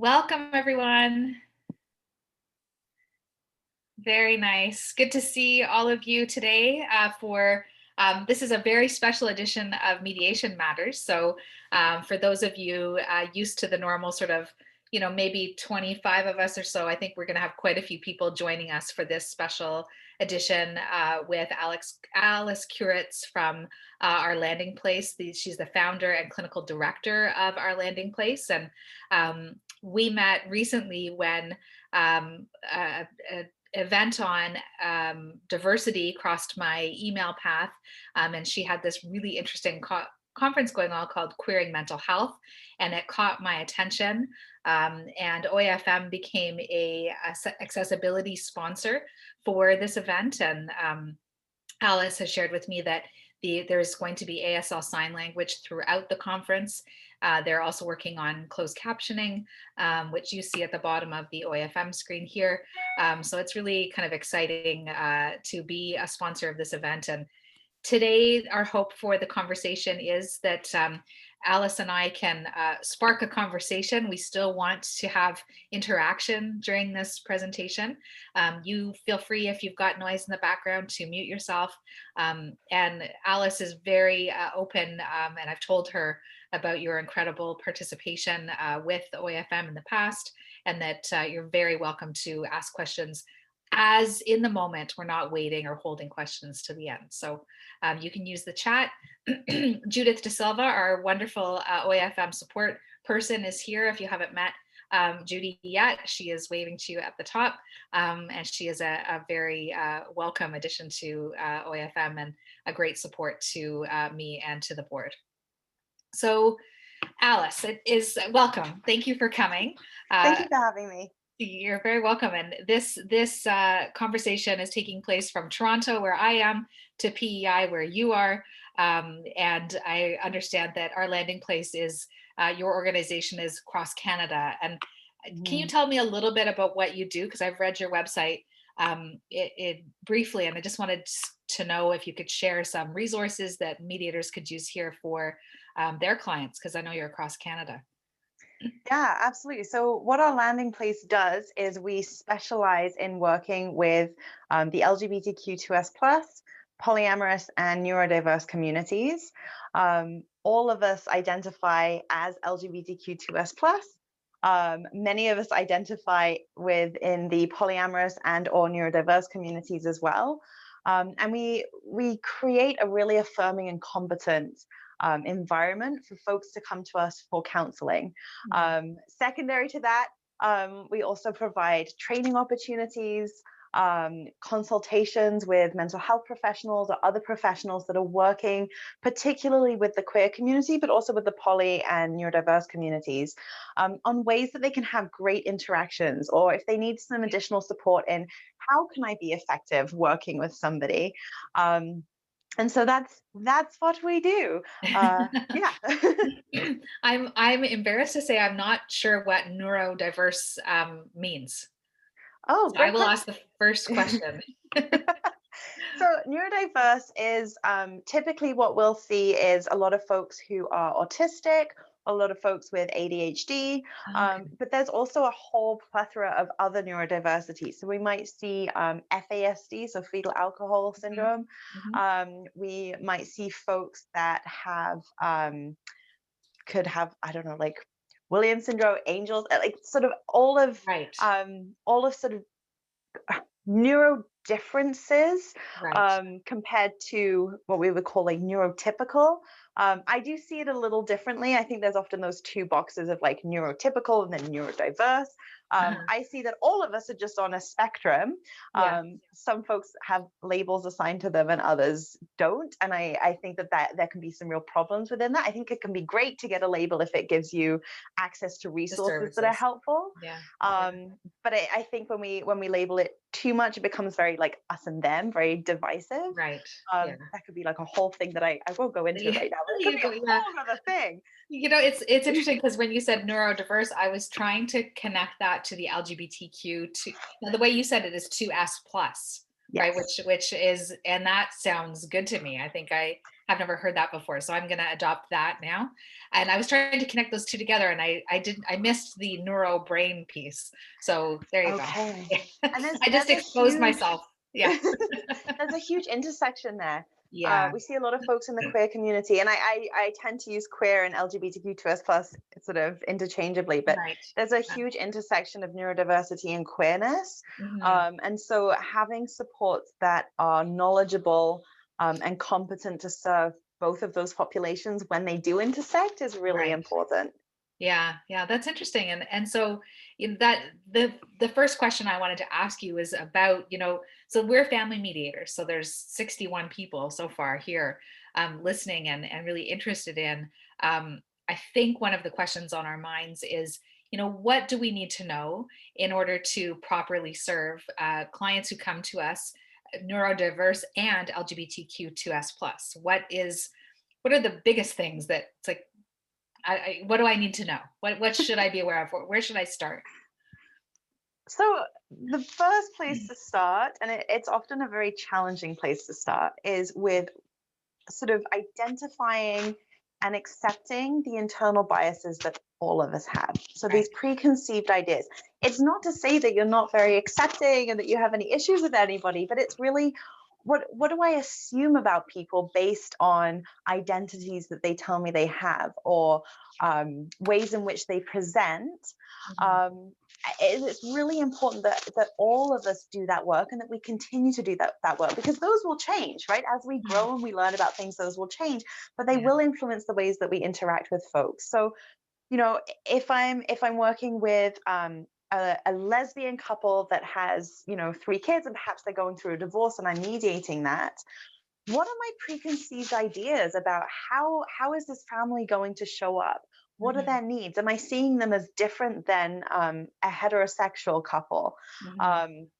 Welcome, everyone. Very nice. Good to see all of you today for this is a very special edition of Mediation Matters. So for those of you used to the normal sort of, maybe 25 of us or so, I think we're going to have quite a few people joining us for this special edition with Alice Curitz from Our Landing Place. She's the founder and clinical director of Our Landing Place. And we met recently when a event on diversity crossed my email path, and she had this really interesting conference going on called Queering Mental Health, and it caught my attention. And OAFM became a accessibility sponsor for this event, and Alice has shared with me that there's going to be ASL sign language throughout the conference. They're also working on closed captioning, which you see at the bottom of the OAFM screen here. So it's really kind of exciting to be a sponsor of this event. And today, our hope for the conversation is that Alice and I can spark a conversation. We still want to have interaction during this presentation. You feel free, if you've got noise in the background, to mute yourself. And Alice is very open, and I've told her about your incredible participation with OAFM in the past, and that you're very welcome to ask questions as in the moment. We're not waiting or holding questions to the end. So you can use the chat. Judith De Silva, our wonderful OAFM support person, is here. If you haven't met Judy yet, she is waving to you at the top. And she is a very welcome addition to OAFM and a great support to me and to the board. So Alice, it is welcome. Thank you for coming. Thank you for having me. You're very welcome. And this conversation is taking place from Toronto, where I am, to PEI, where you are. And I understand that Our Landing Place is, your organization is across Canada. And can you tell me a little bit about what you do? Because I've read your website it briefly, and I just wanted to know if you could share some resources that mediators could use here for their clients, because I know you're across Canada. Yeah, absolutely. So what Our Landing Place does is we specialize in working with the LGBTQ2S+, polyamorous and neurodiverse communities. All of us identify as LGBTQ2S+. Many of us identify within the polyamorous and or neurodiverse communities as well. And we create a really affirming and competent environment for folks to come to us for counseling. Secondary to that, we also provide training opportunities, consultations with mental health professionals or other professionals that are working particularly with the queer community, but also with the poly and neurodiverse communities, on ways that they can have great interactions, or if they need some additional support in how can I be effective working with somebody. And so that's what we do. Yeah. I'm embarrassed to say I'm not sure what neurodiverse means. Oh, So I great will question. ask the first question. So neurodiverse is typically what we'll see is a lot of folks who are autistic, a lot of folks with ADHD, Okay. but there's also a whole plethora of other neurodiversity. So we might see FASD, so fetal alcohol syndrome. Mhm. We might see folks that have could have, I don't know, like Williams syndrome, Angels, like sort of Right, all of sort of neuro differences right. compared to what we would call like neurotypical. I do see it a little differently. I think there's often those two boxes of like neurotypical and then neurodiverse. I see that all of us are just on a spectrum. Yeah, Some folks have labels assigned to them and others don't. And I think that there can be some real problems within that. I think it can be great to get a label if it gives you access to the resources that are services. helpful. Yeah, yeah. But I think when we label it too much, it becomes very like us and them, very divisive. Right. Yeah. That could be like a whole thing that I won't go into Yeah. right now, but it could You be go, a yeah. whole other thing. It's interesting because when you said neurodiverse, I was trying to connect that to the LGBTQ to the way you said it is 2S plus, right? Yes. Which is, and that sounds good to me. I think I have never heard that before. So I'm going to adopt that now. And I was trying to connect those two together, and I missed the neuro brain piece. So there you go. Okay. And I just there's a exposed huge myself. Yeah. there's a huge intersection there. Yeah. We see a lot of folks in the queer community, and I tend to use queer and LGBTQ2S plus sort of interchangeably, but Right. there's a huge intersection of neurodiversity and queerness. Hmm. And so having supports that are knowledgeable and competent to serve both of those populations when they do intersect is really Right. important. Yeah, yeah, that's interesting. And so that the first question I wanted to ask you is about, so we're family mediators. So there's 61 people so far here listening and really interested in. I think one of the questions on our minds is, what do we need to know in order to properly serve clients who come to us, neurodiverse and LGBTQ2S plus? What are the biggest things that it's like, what do I need to know? What should I be aware of? Where should I start? So the first place to start, and it's often a very challenging place to start, is with sort of identifying and accepting the internal biases that all of us have. So Right. these preconceived ideas. It's not to say that you're not very accepting and that you have any issues with anybody, but it's really what do I assume about people based on identities that they tell me they have, or ways in which they present. Mhm. Um, it's really important that all of us do that work, and that we continue to do that work, because those will change, right? As we Mhm. grow and we learn about things, those will change, but they Yeah. will influence the ways that we interact with folks. So, if I'm working with a lesbian couple that has, 3 kids, and perhaps they're going through a divorce, and I'm mediating that, what are my preconceived ideas about how is this family going to show up? What are Mhm. their needs? Am I seeing them as different than a heterosexual couple? Mhm. Um,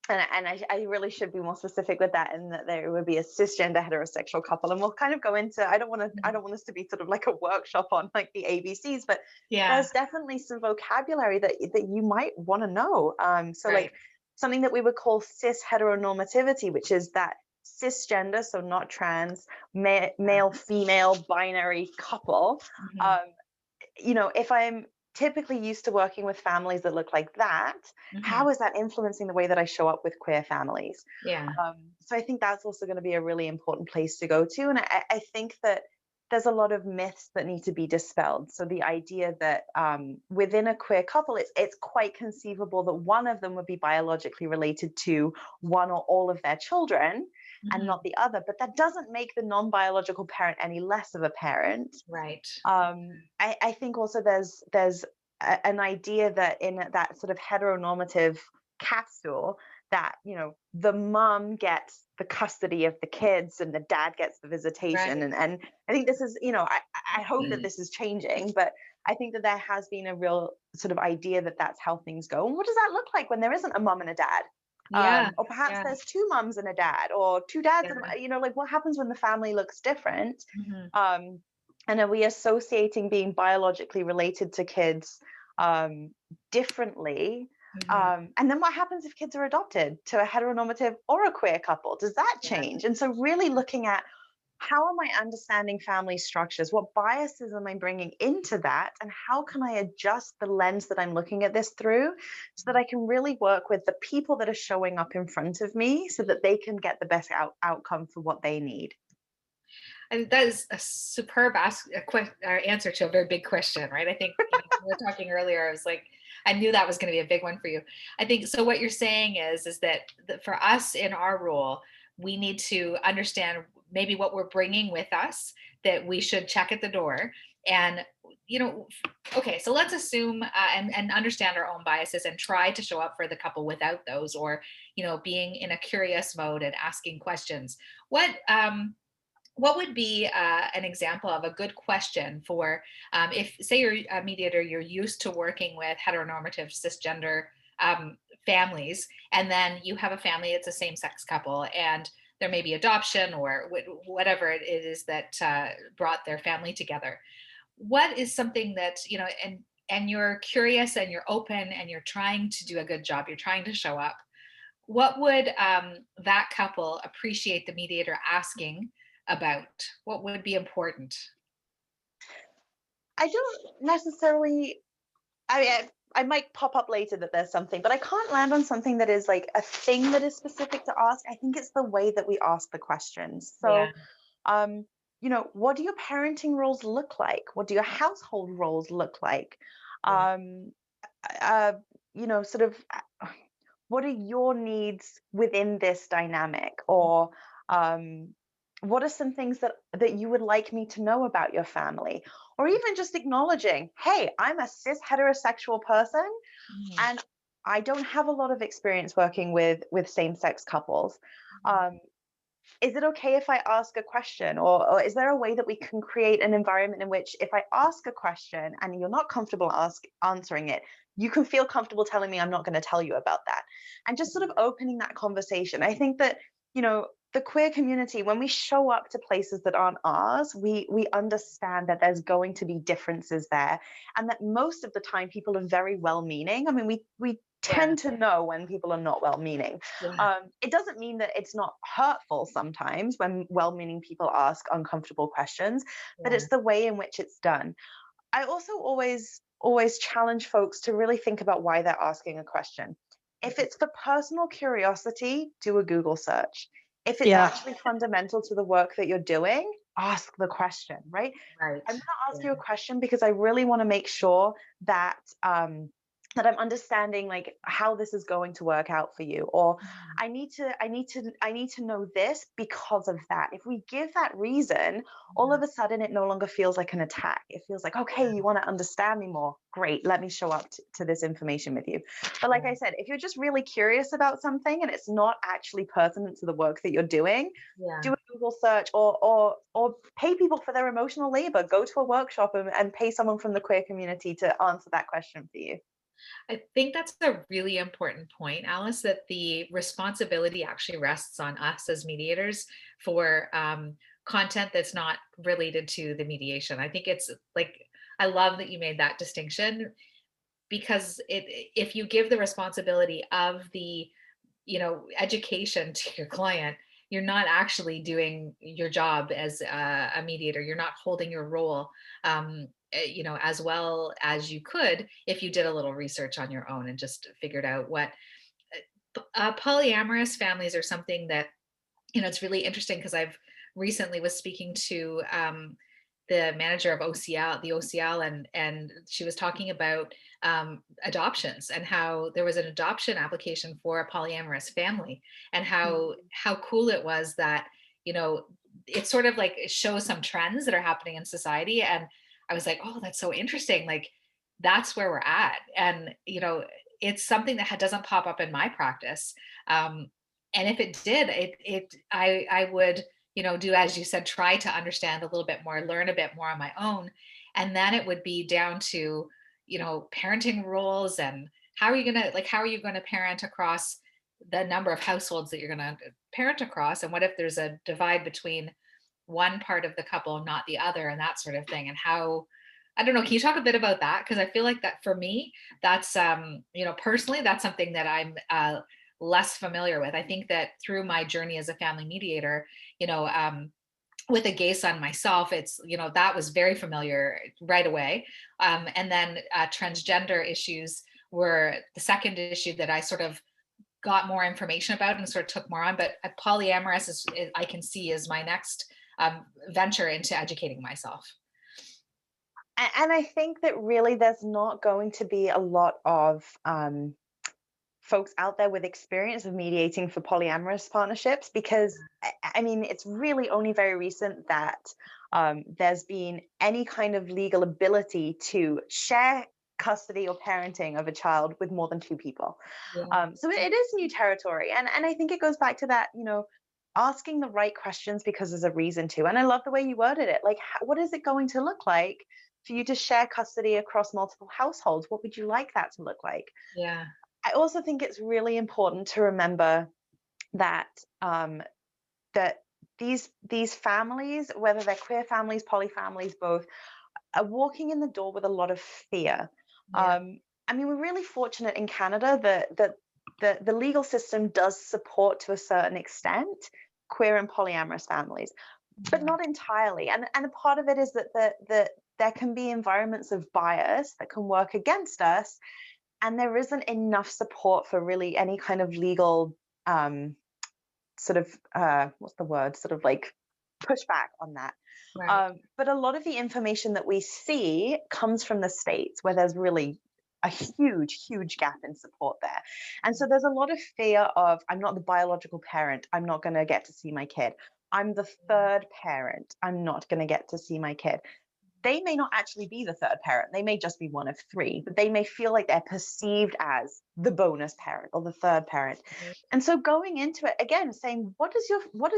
and I really should be more specific with that, and that there would be a cisgender heterosexual couple, and we'll kind of go into. I Mhm. don't want this to be sort of like a workshop on like the ABCs, but Yeah. there's definitely some vocabulary that you might want to know. So Right. like something that we would call cis heteronormativity, which is that cisgender, so not trans, Yeah. male female binary couple. Mhm. Um, if I'm typically used to working with families that look like that, Mhm. how is that influencing the way that I show up with queer families? Yeah. So I think that's also going to be a really important place to go to. And I think that there's a lot of myths that need to be dispelled. So the idea that within a queer couple, it's quite conceivable that one of them would be biologically related to one or all of their children, and Mhm. not the other. But that doesn't make the non-biological parent any less of a parent. Right. I think also there's an idea that in that sort of heteronormative capsule, that the mom gets the custody of the kids and the dad gets the visitation, Right. and I think this is, I hope that this is changing, but I think that there has been a real sort of idea that that's how things go. And what does that look like when there isn't a mom and a dad? Yeah. Or perhaps Yeah. there's two moms and a dad, or two dads and Yeah. like what happens when the family looks different? Mhm. um, and are we associating being biologically related to kids um, differently? Mhm. And then what happens if kids are adopted to a heteronormative or a queer couple? Does that Yeah. change? And so really looking at, how am I understanding family structures? What biases am I bringing into that? And how can I adjust the lens that I'm looking at this through, so that I can really work with the people that are showing up in front of me, so that they can get the best outcome for what they need? And that is a superb answer to a very big question, right? I think we were talking earlier. I was like, I knew that was going to be a big one for you. I think so. What you're saying is that for us in our role, we need to understand maybe what we're bringing with us that we should check at the door. And okay, so let's assume and understand our own biases and try to show up for the couple without those, or being in a curious mode and asking questions. What would be an example of a good question for if, say, you're a mediator, you're used to working with heteronormative cisgender families, and then you have a family, it's a same sex couple, and there may be adoption or whatever it is that brought their family together. What is something that, and you're curious and you're open and you're trying to do a good job, you're trying to show up. What would that couple appreciate the mediator asking? about? What would be important? I don't necessarily, I might pop up later that there's something, but I can't land on something that is like a thing that is specific to ask. I think it's the way that we ask the questions. Yeah. So, um, what do your parenting roles look like? What do your household roles look like? Yeah. Um, uh, sort of, what are your needs within this dynamic? Or what are some things that you would like me to know about your family? Or even just acknowledging, hey, I'm a cis heterosexual person Mhm. and I don't have a lot of experience working with same-sex couples. Um, is it okay if I ask a question? Or is there a way that we can create an environment in which if I ask a question and you're not comfortable answering it, you can feel comfortable telling me I'm not going to tell you about that? And just sort of opening that conversation. I think that, the queer community, when we show up to places that aren't ours, we understand that there's going to be differences there. And that most of the time people are very well meaning. I mean, we Yeah. tend to know when people are not well meaning. Yeah. It doesn't mean that it's not hurtful sometimes when well-meaning people ask uncomfortable questions, but Yeah. it's the way in which it's done. I also always challenge folks to really think about why they're asking a question. If it's for personal curiosity, do a Google search. If it's Yeah. actually fundamental to the work that you're doing, ask the question, right? Right. I'm going to ask Yeah. you a question because I really want to make sure that that I'm understanding like how this is going to work out for you, or Mhm. I need to know this because of that. If we give that reason, all of a sudden it no longer feels like an attack. It feels like, okay, Yeah. you want to understand me more. Great, let me show up to this information with you. But like Yeah. I said, if you're just really curious about something and it's not actually pertinent to the work that you're doing, Yeah. do a Google search or pay people for their emotional labor. Go to a workshop and pay someone from the queer community to answer that question for you. I think that's a really important point, Alice, that the responsibility actually rests on us as mediators for content that's not related to the mediation. I think it's like, I love that you made that distinction because if you give the responsibility of the education to your client, you're not actually doing your job as a mediator. You're not holding your role as well as you could if you did a little research on your own and just figured out what polyamorous families are. Something that it's really interesting because I've recently was speaking to the manager of OCL, the OCL, and she was talking about adoptions and how there was an adoption application for a polyamorous family, and how cool it was that you know it sort of like it shows some trends that are happening in society. And I was like, oh, that's so interesting. Like that's where we're at, and it's something that doesn't pop up in my practice. Um, and if it did, I would do as you said, try to understand a little bit more, learn a bit more on my own. And then it would be down to parenting roles, and how are you going to parent across the number of households that you're going to parent across, and what if there's a divide between one part of the couple not the other, and that sort of thing. And how, I don't know, can you talk a bit about that? Because I feel like that for me, that's personally, that's something that I'm less familiar with. I think that through my journey as a family mediator, you know, um, with a gay son myself, it's that was very familiar right away. And then transgender issues were the second issue that I sort of got more information about and sort of took more on. But polyamorous I can see is my next venture into educating myself. And I think that really there's not going to be a lot of folks out there with experience of mediating for polyamorous partnerships because I mean it's really only very recent that there's been any kind of legal ability to share custody or parenting of a child with more than two people. Yeah. So it is new territory, and I think it goes back to that, asking the right questions because there's a reason to. And I love the way you worded it. Like, what is it going to look like for you to share custody across multiple households? What would you like that to look like? Yeah. I also think it's really important to remember that that these families, whether they're queer families, poly families, both, are walking in the door with a lot of fear. Yeah. I mean, we're really fortunate in Canada that the legal system does support to a certain extent queer and polyamorous families. but not entirely. And a part of it is that there can be environments of bias that can work against us, and there isn't enough support for really any kind of legal um, sort of what's the word? Sort of like pushback on that. Right. But a lot of the information that we see comes from the States, where there's really a huge gap in support there. And so there's a lot of fear of, I'm not the biological parent, I'm not going to get to see my kid. I'm the third parent, I'm not going to get to see my kid. They may not actually be the third parent. They may just be one of three, but they may feel like they're perceived as the bonus parent or the third parent. Right. And so going into it again, saying, what does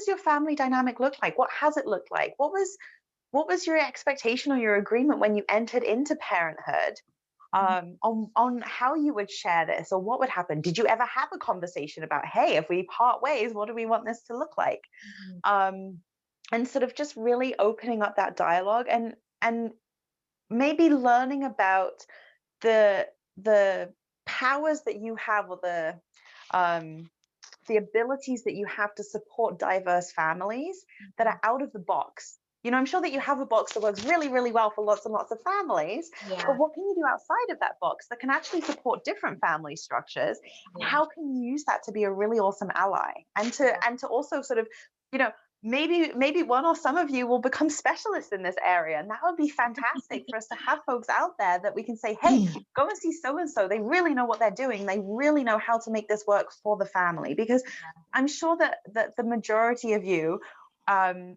your family dynamic look like? What has it looked like? What was your expectation or your agreement when you entered into parenthood? On how you would share this or what would happen. Did you ever have a conversation about, hey, if we part ways, what do we want this to look like? And sort of just really opening up that dialogue, and maybe learning about the powers that you have, or the abilities that you have to support diverse families that are out of the box. You know, I'm sure that you have a box that works really, really well for lots and lots of families, Yeah. but what can you do outside of that box that can actually support different family structures? And Yeah. how can you use that to be a really awesome ally? And to also sort of, you know, maybe one or some of you will become specialists in this area, and that would be fantastic for us to have folks out there that we can say, hey, go and see so and so, they really know what they're doing, they really know how to make this work for the family. Because I'm sure that the majority of you are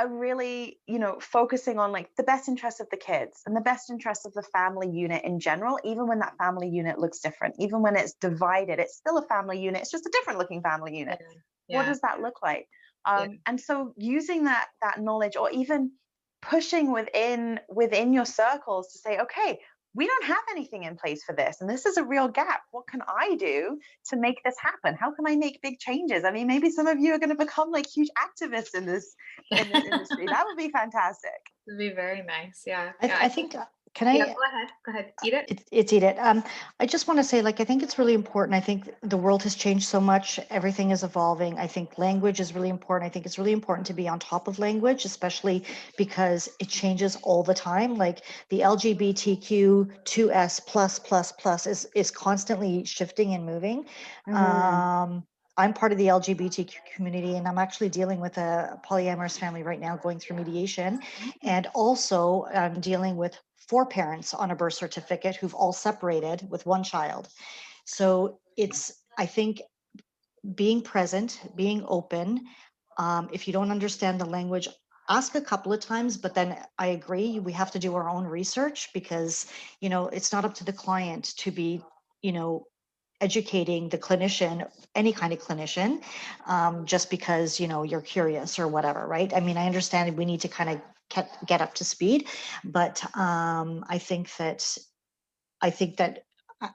really, you know, focusing on like the best interests of the kids and the best interests of the family unit in general. Even when that family unit looks different, even when it's divided, it's still a family unit, it's just a different looking family unit. Yeah. What does that look like? Yeah. And so using that knowledge, or even pushing within your circles to say, okay, we don't have anything in place for this, and this is a real gap. What can I do to make this happen? How can I make big changes? I mean, maybe some of you are going to become like huge activists in this industry. That would be fantastic. It'd be very nice. Yeah. Yeah. I think, can Yeah. I? Go ahead. Go ahead. Edith. It's Edith. I just want to say, like, I think it's really important. I think the world has changed so much. Everything is evolving. I think language is really important. I think it's really important to be on top of language, especially because it changes all the time. Like the LGBTQ2S plus is constantly shifting and moving. I'm part of the LGBTQ community, and I'm actually dealing with a polyamorous family right now going through mediation. And also I'm dealing with 4 parents on a birth certificate who've all separated with 1 child. So it's, I think, being present, being open. If you don't understand the language, ask a couple of times, but then I agree, we have to do our own research, because, you know, it's not up to the client to be, you know, educating the clinician, any kind of clinician, just because, you know, you're curious or whatever, right? I mean, I understand we need to kind of get up to speed, but I think that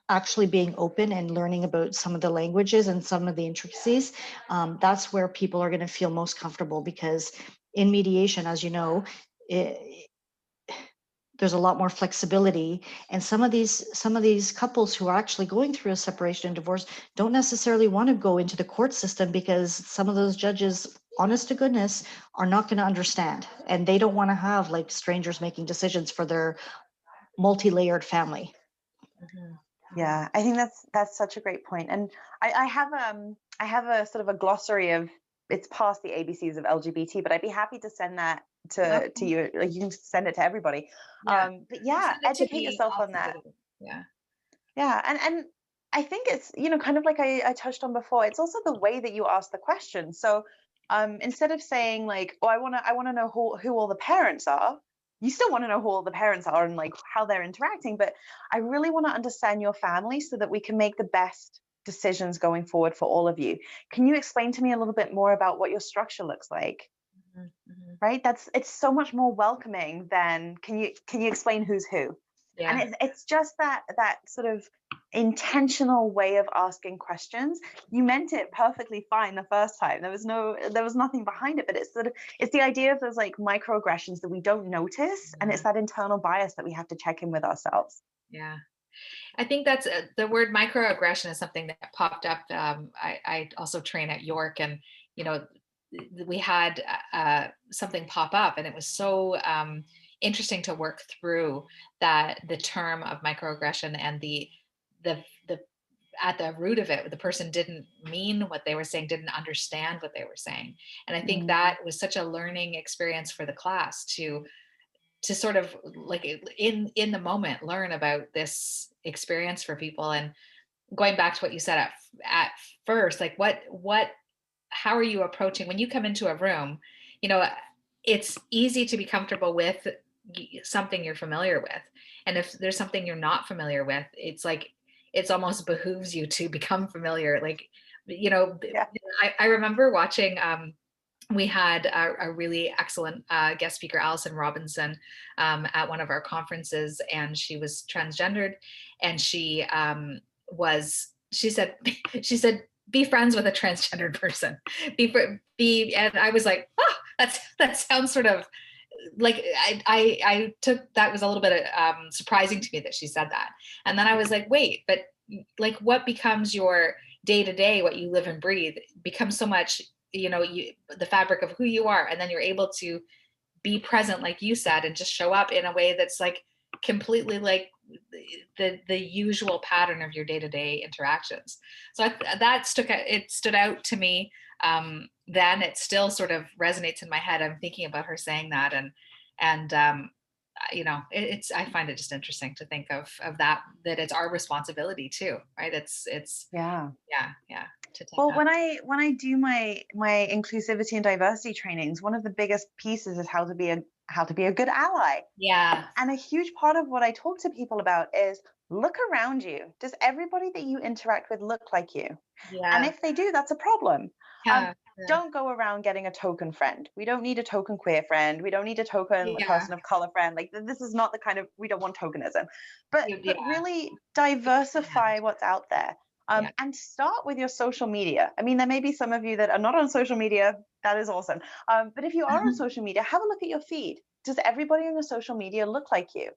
actually being open and learning about some of the languages and some of the intricacies, that's where people are going to feel most comfortable, because in mediation, as you know, there's a lot more flexibility, and some of these couples who are actually going through a separation and divorce don't necessarily want to go into the court system, because some of those judges, honest to goodness, are not going to understand, and they don't want to have like strangers making decisions for their multi-layered family. Yeah, I think that's such a great point. And I have a sort of a glossary of, it's past the ABCs of LGBT, but I'd be happy to send that to you. Like, you can send it to everybody. Yeah. But yeah, Send it to educate me yourself on also. that. Yeah. Yeah, and I think it's, you know, kind of like I touched on before, it's also the way that you ask the question. So instead of saying like, oh, I want to know who all the parents are, you still want to know who all the parents are and like how they're interacting, but I really want to understand your family so that we can make the best decisions going forward for all of you. Can you explain to me a little bit more about what your structure looks like? Right? It's so much more welcoming than, can you explain who's who? Yeah. And it's just that sort of intentional way of asking questions. You meant it perfectly fine the first time. There was nothing behind it, but it's the idea of those like microaggressions that we don't notice, and it's that internal bias that we have to check in with ourselves. Yeah. I think that's the word microaggression is something that popped up. I also train at York, and you know, we had something pop up, and it was so interesting to work through that the term of microaggression and the at the root of it, the person didn't mean what they were saying, didn't understand what they were saying. And I think Mm. that was such a learning experience for the class to sort of like in the moment learn about this experience for people. And going back to what you said at first, like what how are you approaching when you come into a room? You know, it's easy to be comfortable with something you're familiar with, and if there's something you're not familiar with, it's like it's almost behooves you to become familiar. Like, you know, Yeah. I remember watching we had a really excellent guest speaker, Allison Robinson, at one of our conferences, and she was transgendered, and she said she said be friends with a transgendered person, be, and I was like, oh, that sounds sort of like I took that was a little bit surprising to me that she said that, and then I was like, wait, but like what becomes your day to day, what you live and breathe, becomes so much, you know, the fabric of who you are, and then you're able to be present, like you said, and just show up in a way that's like completely like the usual pattern of your day to day interactions. So that stood out to me. Then it still sort of resonates in my head. I'm thinking about her saying that, and you know, it's I find it just interesting to think of that it's our responsibility too, right? It's Yeah. yeah, to take Well, up. when I do my inclusivity and diversity trainings, one of the biggest pieces is how to be a good ally. Yeah, And a huge part of what I talk to people about is look around you. Does everybody that you interact with look like you? And yeah, if they do, that's a problem. Um, yeah, don't go around getting a token friend. We don't need a token queer friend. We don't need a token yeah, person of color friend. Like this is not the kind of, we don't want tokenism. But yeah, really yeah, diversify what's out there. yeah. And start with your social media. I mean, there may be some of you that are not on social media. That is awesome. But if you are on social media, have a look at your feed. Does everybody on your social media look like you?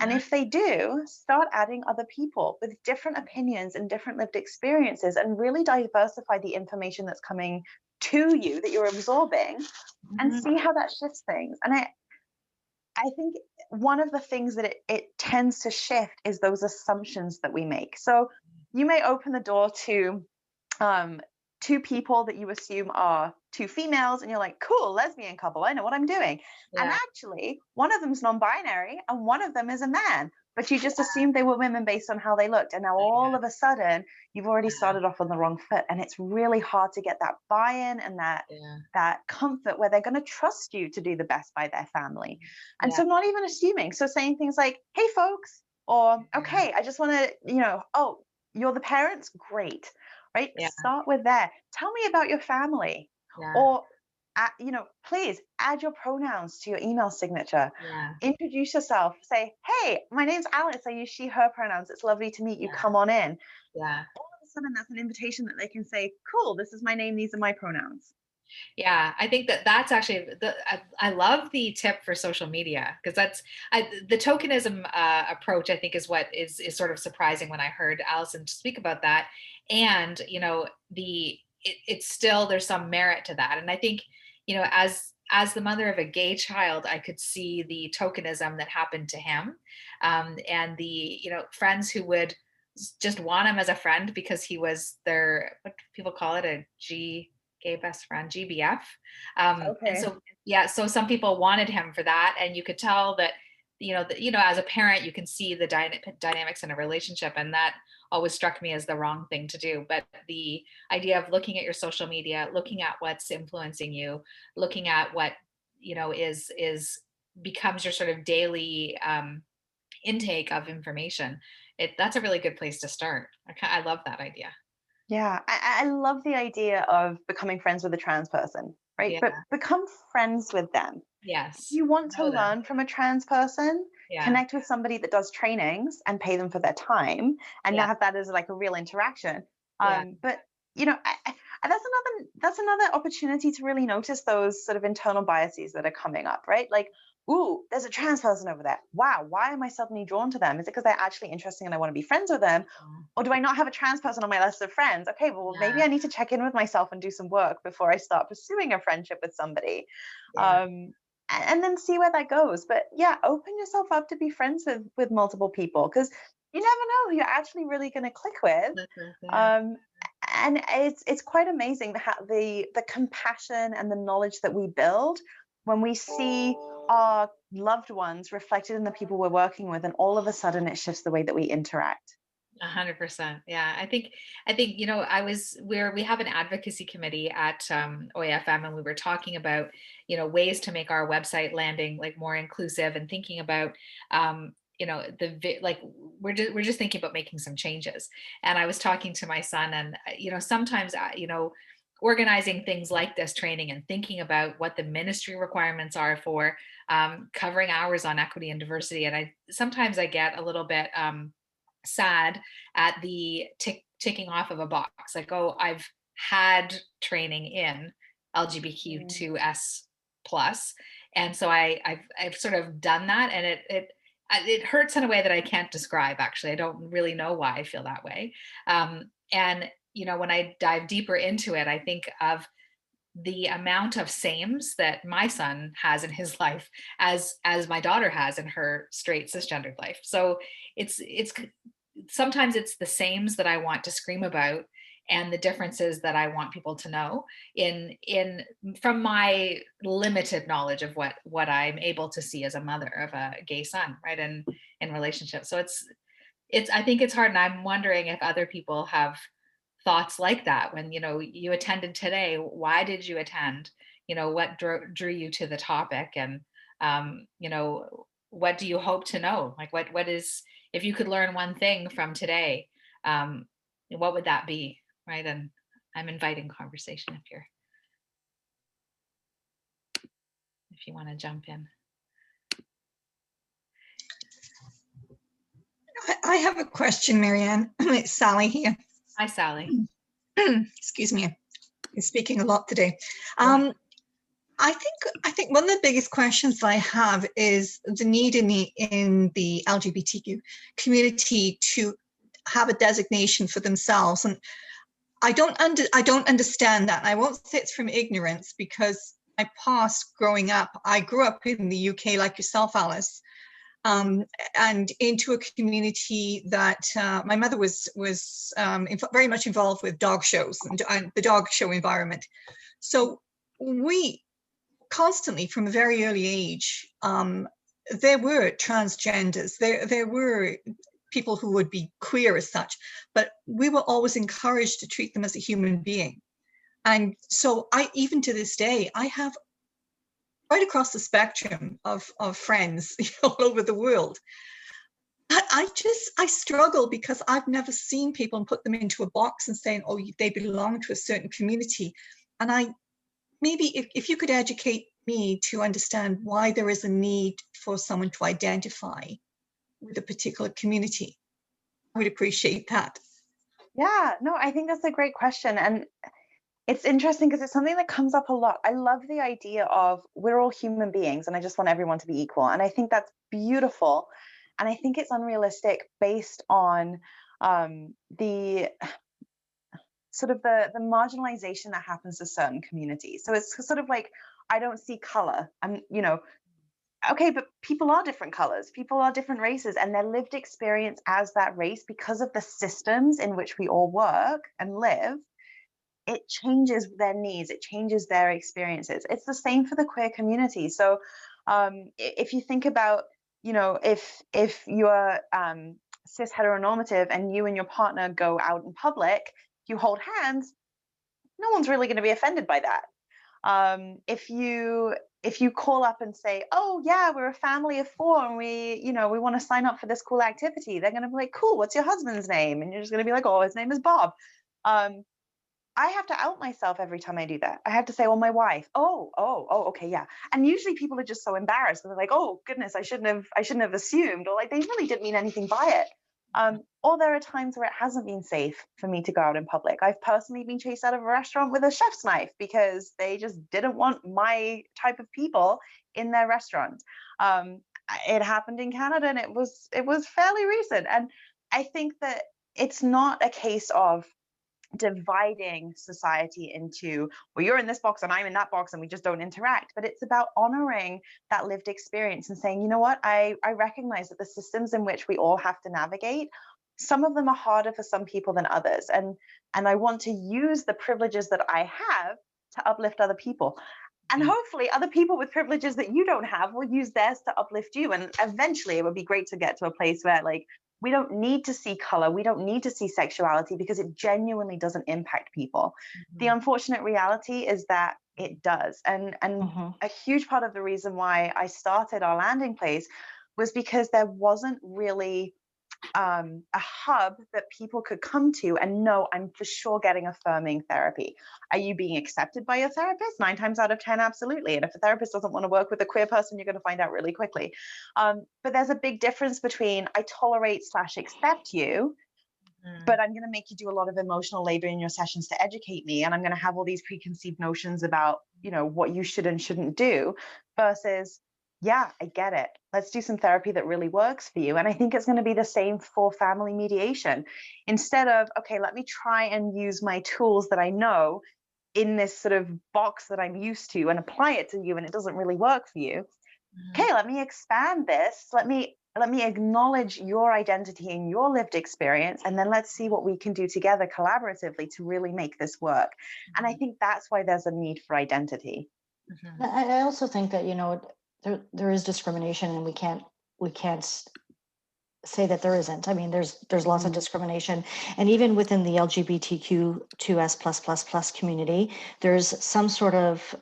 And Uh-huh. if they do, start adding other people with different opinions and different lived experiences and really diversify the information that's coming to you that you're absorbing and Mhm. see how that shifts things. And I think one of the things that it tends to shift is those assumptions that we make. So you may open the door to um, two people that you assume are two females, and you're like, cool, lesbian couple, I know what I'm doing. And Yeah, actually, one of them's non binary and one of them is a man. But you just assumed they were women based on how they looked. And now all yeah, of a sudden, you've already yeah, started off on the wrong foot. And it's really hard to get that buy in and yeah, that comfort where they're going to trust you to do the best by their family. And yeah, so, not even assuming. So, saying things like, hey, folks, or yeah, okay, I just want to, oh, you're the parents? Great, right? yeah, Start with there. Tell me about your family. yeah, Or, please add your pronouns to your email signature. yeah, Introduce yourself. Say, hey, my name's Alice. I use she, her pronouns. It's lovely to meet you. yeah, Come on in. yeah. All of a sudden, that's an invitation that they can say, cool, this is my name. These are my pronouns. Yeah, I think that's actually I love the tip for social media, because the tokenism approach, I think, is what is sort of surprising when I heard Allison speak about that. And you know, it's still, there's some merit to that. And I think, you know, as the mother of a gay child, I could see the tokenism that happened to him, and the, you know, friends who would just want him as a friend because he was their, what people call it, a gay best friend, GBF. And Okay. so, yeah, so some people wanted him for that, and you could tell that, as a parent, you can see the dynamics in a relationship, and that always struck me as the wrong thing to do. But the idea of looking at your social media, looking at what's influencing you, looking at what, is becomes your sort of daily intake of information. That's a really good place to start. I love that idea. Yeah, I love the idea of becoming friends with a trans person, right? Yeah. But become friends with them. If Yes. you want to Know them. learn from a trans person, Yeah. connect with somebody that does trainings and pay them for their time and Yeah. have that as like a real interaction. Yeah. But that's another opportunity to really notice those sort of internal biases that are coming up, right? Like, ooh, there's a trans person over there. Wow, why am I suddenly drawn to them? Is it because they're actually interesting and I want to be friends with them? Oh, Or do I not have a trans person on my list of friends? Okay, well, maybe yeah, I need to check in with myself and do some work before I start pursuing a friendship with somebody. yeah. And then see where that goes. But yeah, open yourself up to be friends with multiple people, because you never know who you're actually really going to click with. Yeah. Um, and it's quite amazing how the compassion and the knowledge that we build when we see our loved ones reflected in the people we're working with, and all of a sudden it shifts the way that we interact. 100%. Yeah, I think we have an advocacy committee at OAFM, and we were talking about ways to make our website landing like more inclusive, and thinking about like we're just thinking about making some changes. And I was talking to my son, and sometimes organizing things like this training and thinking about what the ministry requirements are for covering hours on equity and diversity, and I get a little bit sad at the ticking off of a box, like, oh, I've had training in Mm. LGBTQ2S plus, and so I've sort of done that, and it hurts in a way that I can't describe. Actually, I don't really know why I feel that way. And when I dive deeper into it, I think of the amount of sames that my son has in his life as my daughter has in her straight cisgendered life. So it's sometimes it's the sames that I want to scream about, and the differences that I want people to know in from my limited knowledge of what I'm able to see as a mother of a gay son, right? And in relationships. So it's I think it's hard, and I'm wondering if other people have thoughts like that when you attended today. Why did you attend? What drew you to the topic? And what do you hope to know? Like, what is, if you could learn one thing from today, um what would that be, right? And I'm inviting conversation if you want to jump in. I have a question, Marianne. It's Sally here. Hi, Sally. Excuse me, I'm speaking a lot today. Yeah. I think one of the biggest questions I have is the need in the LGBTQ community to have a designation for themselves, and I don't understand that. I won't say it's from ignorance, because my past growing up, I grew up in the UK like yourself, Alice. And into a community that my mother was very much involved with dog shows and the dog show environment. So we constantly, from a very early age, there were transgenders, there were people who would be queer as such, but we were always encouraged to treat them as a human being. And so even to this day, I have right across the spectrum of friends all over the world. I struggle because I've never seen people and put them into a box and saying, oh, they belong to a certain community. And maybe if you could educate me to understand why there is a need for someone to identify with a particular community, I would appreciate that. Yeah, no, I think that's a great question. And it's interesting because it's something that comes up a lot. I love the idea of we're all human beings and I just want everyone to be equal. And I think that's beautiful. And I think it's unrealistic based on the sort of the marginalization that happens to certain communities. So it's sort of like, I don't see color. Okay, but people are different colors, people are different races, and their lived experience as that race, because of the systems in which we all work and live, it changes their needs, it changes their experiences. It's the same for the queer community. So if you think about, if you're cis heteronormative and you and your partner go out in public, you hold hands, no one's really going to be offended by that. If you call up and say, oh yeah, we're a family of 4 and we want to sign up for this cool activity, they're going to be like, cool, what's your husband's name? And you're just going to be like, oh, his name is Bob. I have to out myself every time I do that. I have to say, oh, my wife. Oh, okay, yeah. And usually people are just so embarrassed. They're like, oh goodness, I shouldn't have assumed, or like they really didn't mean anything by it. Or there are times where it hasn't been safe for me to go out in public. I've personally been chased out of a restaurant with a chef's knife because they just didn't want my type of people in their restaurant. It happened in Canada, and it was fairly recent. And I think that it's not a case of dividing society into, well, you're in this box and I'm in that box and we just don't interact, but it's about honoring that lived experience and saying, you know what, I recognize that the systems in which we all have to navigate, some of them are harder for some people than others, and I want to use the privileges that I have to uplift other people. And hopefully other people with privileges that you don't have will use theirs to uplift you. And eventually it would be great to get to a place where, like, we don't need to see color, we don't need to see sexuality, because it genuinely doesn't impact people. The unfortunate reality is that it does. And a huge part of the reason why I started our landing place was because there wasn't really a hub that people could come to and know, I'm for sure getting affirming therapy. Are you being accepted by your therapist? 9 times out of 10, absolutely. And if a therapist doesn't want to work with a queer person, you're going to find out really quickly. But there's a big difference between I tolerate/accept you, but I'm going to make you do a lot of emotional labor in your sessions to educate me, and I'm going to have all these preconceived notions about, what you should and shouldn't do, versus, yeah, I get it. Let's do some therapy that really works for you. And I think it's going to be the same for family mediation. Instead of, okay, let me try and use my tools that I know in this sort of box that I'm used to and apply it to you, and it doesn't really work for you. Okay, let me expand this. Let me acknowledge your identity and your lived experience, and then let's see what we can do together collaboratively to really make this work. And I think that's why there's a need for identity. I also think that, there is discrimination, and we can't say that there isn't. I mean, there's lots of discrimination, and even within the LGBTQ2S+++ community, there's some sort of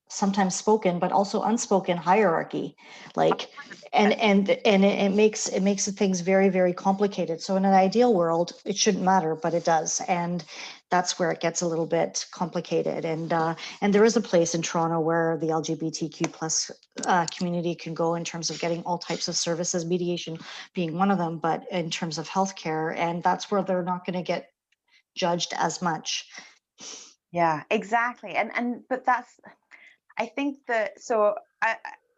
sometimes spoken but also unspoken hierarchy, like, and it makes things very, very complicated. So in an ideal world, it shouldn't matter, but it does, and that's where it gets a little bit complicated. And there is a place in Toronto where the LGBTQ plus community can go in terms of getting all types of services, mediation being one of them, but in terms of healthcare, and that's where they're not going to get judged as much. Yeah, exactly. But that's, I think that, so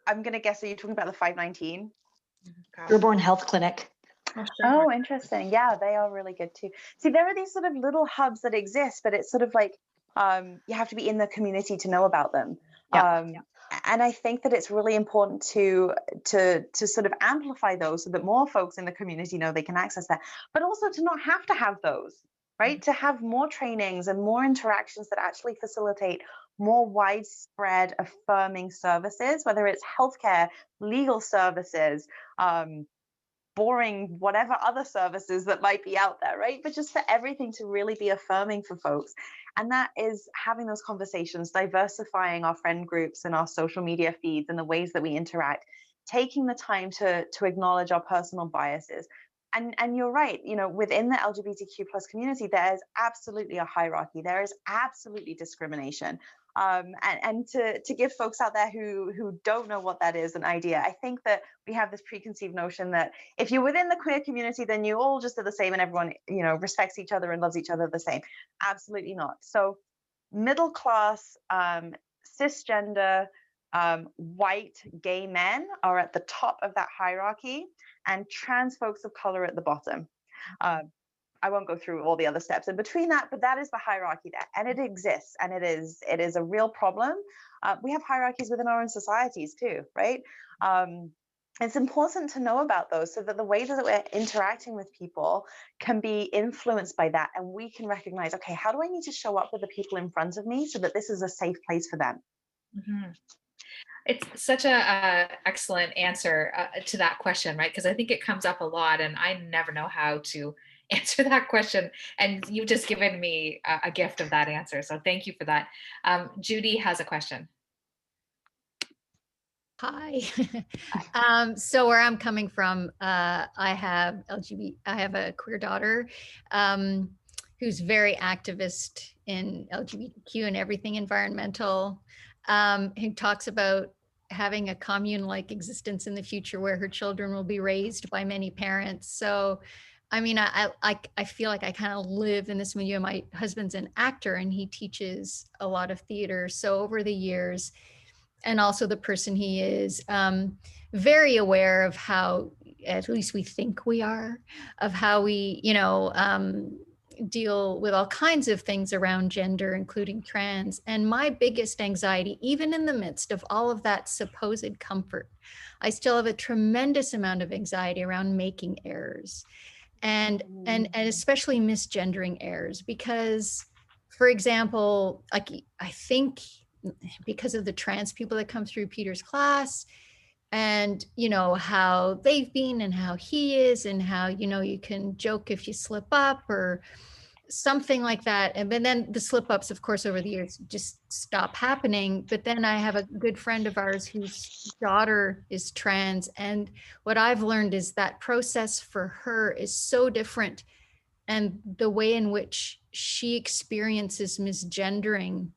I'm going to guess, are you talking about the 519? Dearborn Health Clinic. Oh, interesting. Yeah, they are really good too. See, there are these sort of little hubs that exist, but it's sort of like you have to be in the community to know about them. And I think that it's really important to sort of amplify those so that more folks in the community know they can access that, but also to not have to have those, right? To have more trainings and more interactions that actually facilitate more widespread affirming services, whether it's healthcare, legal services, boring whatever other services that might be out there, right? But just for everything to really be affirming for folks. And that is having those conversations, diversifying our friend groups and our social media feeds and the ways that we interact, taking the time to acknowledge our personal biases. And you're right, within the LGBTQ plus community, there is absolutely a hierarchy. There is absolutely discrimination. And to give folks out there who don't know what that is an idea, I think that we have this preconceived notion that if you're within the queer community, then you all just are the same and everyone, respects each other and loves each other the same. Absolutely not. So middle class, cisgender, white gay men are at the top of that hierarchy, and trans folks of color at the bottom. I won't go through all the other steps in between that, but that is the hierarchy there, and it exists, and it is a real problem. We have hierarchies within our own societies too, right? It's important to know about those so that the way that we're interacting with people can be influenced by that, and we can recognize, okay, how do I need to show up with the people in front of me so that this is a safe place for them? It's such a excellent answer to that question, right? Because I think it comes up a lot, and I never know how to answer that question. And you've just given me a gift of that answer. So thank you for that. Judy has a question. Hi. So where I'm coming from, I have a queer daughter who's very activist in LGBTQ and everything environmental, who talks about having a commune-like existence in the future where her children will be raised by many parents. So, I mean, I feel like I kind of live in this milieu. My husband's an actor and he teaches a lot of theater. So over the years, and also the person he is, very aware of how, at least we think we are, of how we, deal with all kinds of things around gender, including trans. And my biggest anxiety, even in the midst of all of that supposed comfort, I still have a tremendous amount of anxiety around making errors and especially misgendering errors, because, for example, like I think because of the trans people that come through Peter's class, and how they've been and how he is, and how you can joke if you slip up or something like that. And then the slip ups, of course, over the years just stop happening. But then I have a good friend of ours whose daughter is trans. And what I've learned is that process for her is so different. And the way in which she experiences misgendering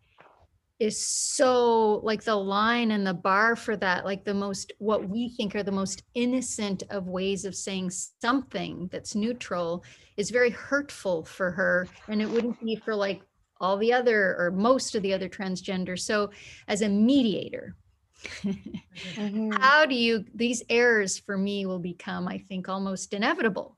is so, like, the line and the bar for that, like the most, what we think are the most innocent of ways of saying something that's neutral, is very hurtful for her. And it wouldn't be for like all the other or most of the other transgender. So as a mediator, how do you, these errors for me will become, I think, almost inevitable,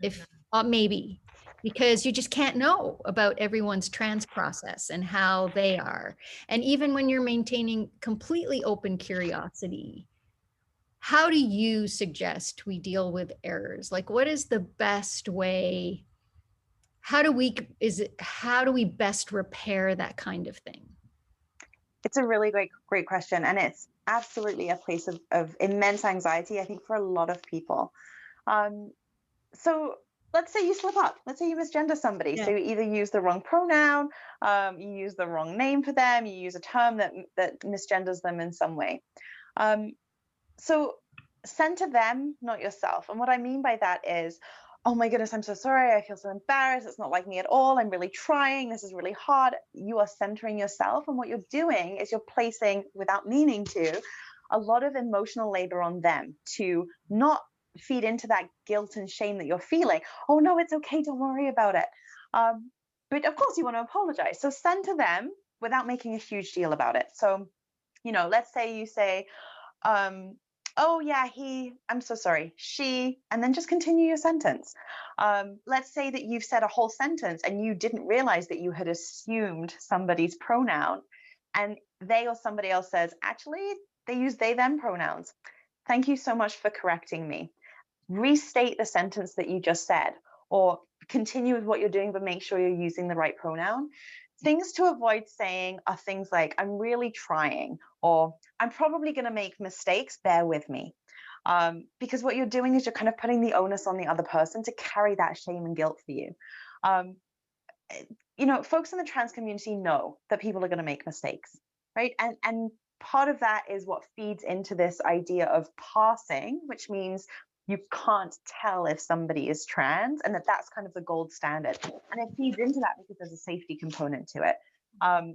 if maybe, because you just can't know about everyone's trans process and how they are. And even when you're maintaining completely open curiosity, how do you suggest we deal with errors? Like, what is the best way? How do we best repair that kind of thing? It's a really great question. And it's absolutely a place of immense anxiety, I think, for a lot of people. So let's say you slip up. Let's say you misgender somebody. Yeah. So you either use the wrong pronoun, you use the wrong name for them, you use a term that misgenders them in some way. So center them, not yourself. And what I mean by that is, oh my goodness, I'm so sorry. I feel so embarrassed. It's not like me at all. I'm really trying. This is really hard. You are centering yourself. And what you're doing is you're placing, without meaning to, a lot of emotional labor on them to not feed into that guilt and shame that you're feeling. Oh no, it's okay, don't worry about it. But of course you want to apologize. So center them without making a huge deal about it. So, let's say you say, oh yeah, I'm so sorry, she, and then just continue your sentence. Let's say that you've said a whole sentence and you didn't realize that you had assumed somebody's pronoun, and they or somebody else says, actually, they use they, them pronouns. Thank you so much for correcting me. Restate the sentence that you just said, or continue with what you're doing, but make sure you're using the right pronoun. Things to avoid saying are things like, I'm really trying, or I'm probably going to make mistakes, bear with me. Because what you're doing is you're kind of putting the onus on the other person to carry that shame and guilt for you. Folks in the trans community know that people are going to make mistakes, right? And part of that is what feeds into this idea of passing, which means you can't tell if somebody is trans, and that's kind of the gold standard. And it feeds into that because there's a safety component to it.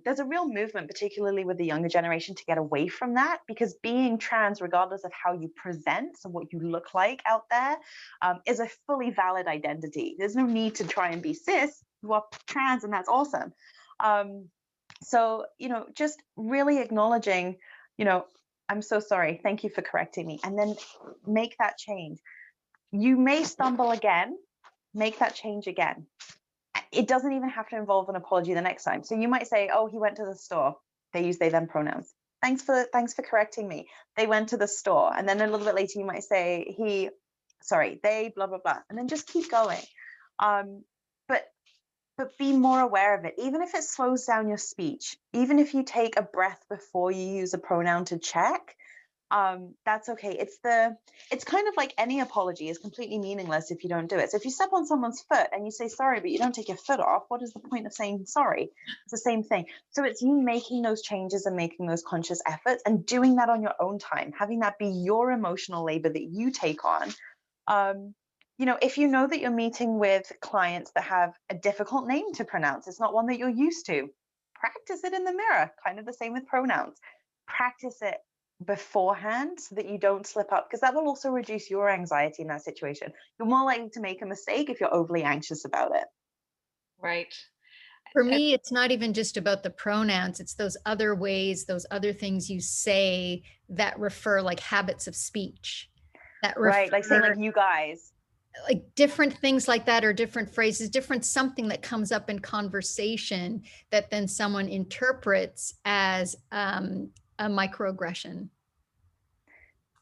There's a real movement, particularly with the younger generation, to get away from that, because being trans, regardless of how you present and what you look like out there, is a fully valid identity. There's no need to try and be cis. You are trans, and that's awesome. So, just really acknowledging, I'm so sorry. Thank you for correcting me. And then make that change. You may stumble again, make that change again. It doesn't even have to involve an apology the next time. So you might say, oh, he went to the store. They use they, them pronouns. Thanks for correcting me. They went to the store. And then a little bit later, you might say, they, blah, blah, blah. And then just keep going. But be more aware of it, even if it slows down your speech, even if you take a breath before you use a pronoun to check, that's okay. It's kind of like any apology is completely meaningless if you don't do it. So if you step on someone's foot and you say sorry, but you don't take your foot off, what is the point of saying sorry? It's the same thing. So it's you making those changes and making those conscious efforts and doing that on your own time, having that be your emotional labor that you take on. If you know that you're meeting with clients that have a difficult name to pronounce, it's not one that you're used to, practice it in the mirror, kind of the same with pronouns. Practice it beforehand so that you don't slip up, because that will also reduce your anxiety in that situation. You're more likely to make a mistake if you're overly anxious about it. Right. For me, it's not even just about the pronouns. It's those other ways, those other things you say that refer, like habits of speech that Right, like saying refer, like you guys. like different things like that, or different phrases, different something that comes up in conversation that then someone interprets as a microaggression.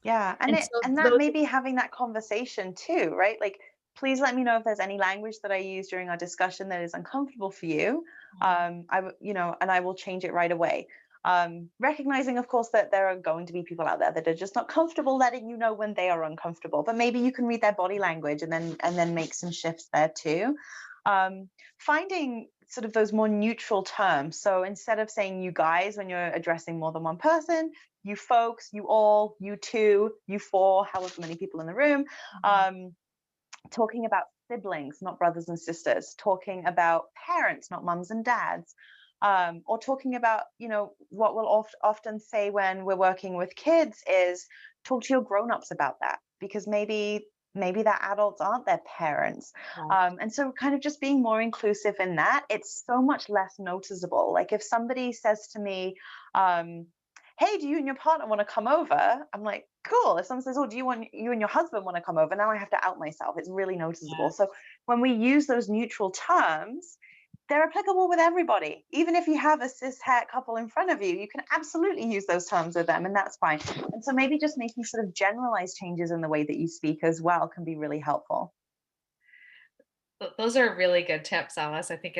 Yeah, And it so and that those, may be having that conversation too, right? Like, please let me know if there's any language that I use during our discussion that is uncomfortable for you. And I will change it right away. Recognizing, of course, that there are going to be people out there that are just not comfortable letting you know when they are uncomfortable, but maybe you can read their body language and then make some shifts there too. Finding sort of those more neutral terms. So instead of saying you guys when you're addressing more than one person, you folks, you all, you two, you four, however many people in the room, talking about siblings, not brothers and sisters, talking about parents, not mums and dads, or talking about, what we'll often say when we're working with kids is talk to your grown-ups about that, because maybe that adults aren't their parents. And so kind of just being more inclusive in that, it's so much less noticeable. Like if somebody says to me, hey, do you and your partner want to come over? I'm like, cool. If someone says, oh, you and your husband want to come over? Now I have to out myself. It's really noticeable. So when we use those neutral terms, they're applicable with everybody. Even if you have a cis het couple in front of you, you can absolutely use those terms with them, and that's fine. And so maybe just making sort of generalized changes in the way that you speak as well can be really helpful. Those are really good tips, Alice. I think